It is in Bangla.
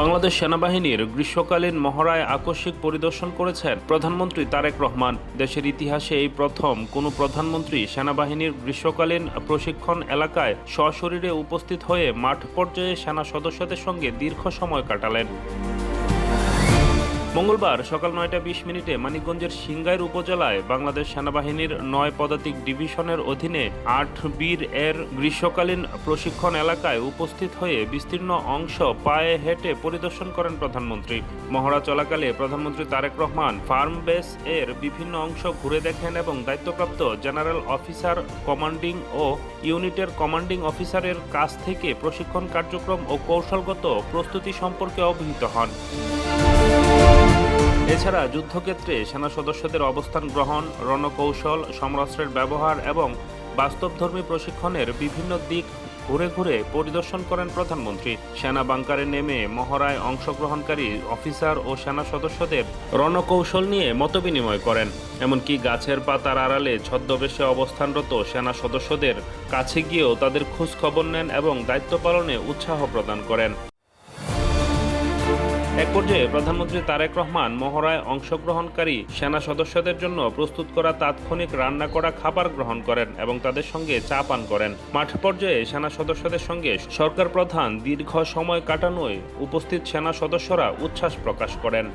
বাংলাদেশ সেনাবাহিনীর গ্রীষ্মকালীন মহড়ায় আকস্মিক পরিদর্শন করেছেন প্রধানমন্ত্রী তারেক রহমান। দেশের ইতিহাসে এই প্রথম কোনো প্রধানমন্ত্রী সেনাবাহিনীর গ্রীষ্মকালীন প্রশিক্ষণ এলাকায় সশরীরে উপস্থিত হয়ে মাঠ পর্যায়ে সেনা সদস্যদের সঙ্গে দীর্ঘ সময় কাটালেন। মঙ্গলবার সকাল ৯টা ২০ মানিকগঞ্জের সিংগাইর উপজেলায় বাংলাদেশ সেনাবাহিনীর ৯ পদাতিক ডিভিশনের অধীনে ৮ বীর এর গ্রীষ্মকালীন প্রশিক্ষণ এলাকায় উপস্থিত হয়ে বিস্তীর্ণ অংশ পায়ে হেঁটে পরিদর্শন করেন প্রধানমন্ত্রী। মহড়া চলাকালে প্রধানমন্ত্রী তারেক রহমান ফার্ম বেস এর বিভিন্ন অংশ ঘুরে দেখেন এবং দায়িত্বপ্রাপ্ত জেনারেল অফিসার কমান্ডিং ও ইউনিটের কমান্ডিং অফিসারের কাছ থেকে প্রশিক্ষণ কার্যক্রম ও কৌশলগত প্রস্তুতি সম্পর্কে অবহিত হন। এছাড়া যুদ্ধক্ষেত্রে সেনা সদস্যদের অবস্থান গ্রহণ, রণকৌশল, সমরাস্ত্রের ব্যবহার এবং বাস্তবধর্মী প্রশিক্ষণের বিভিন্ন দিক ঘুরে ঘুরে পরিদর্শন করেন প্রধানমন্ত্রী। সেনা বাংকারে নেমে মহড়ায় অংশগ্রহণকারী অফিসার ও সেনা সদস্যদের রণকৌশল নিয়ে মতবিনিময় করেন। এমনকি গাছের পাতার আড়ালে ছদ্মবেশে অবস্থানরত সেনা সদস্যদের কাছে গিয়েও তাদের খোঁজ খবর নেন এবং দায়িত্ব পালনে উৎসাহ প্রদান করেন। এক পর্যায়ে প্রধানমন্ত্রী তারেক রহমান মহড়ায় অংশগ্রহণকারী সেনা সদস্যদের জন্য প্রস্তুত করা তাৎক্ষণিক রান্না করা খাবার গ্রহণ করেন এবং তাদের সঙ্গে চা পান করেন। মাঠ পর্যায়ে সেনা সদস্যদের সঙ্গে সরকার প্রধান দীর্ঘ সময় কাটানোয় উপস্থিত সেনা সদস্যরা উচ্ছ্বাস প্রকাশ করেন।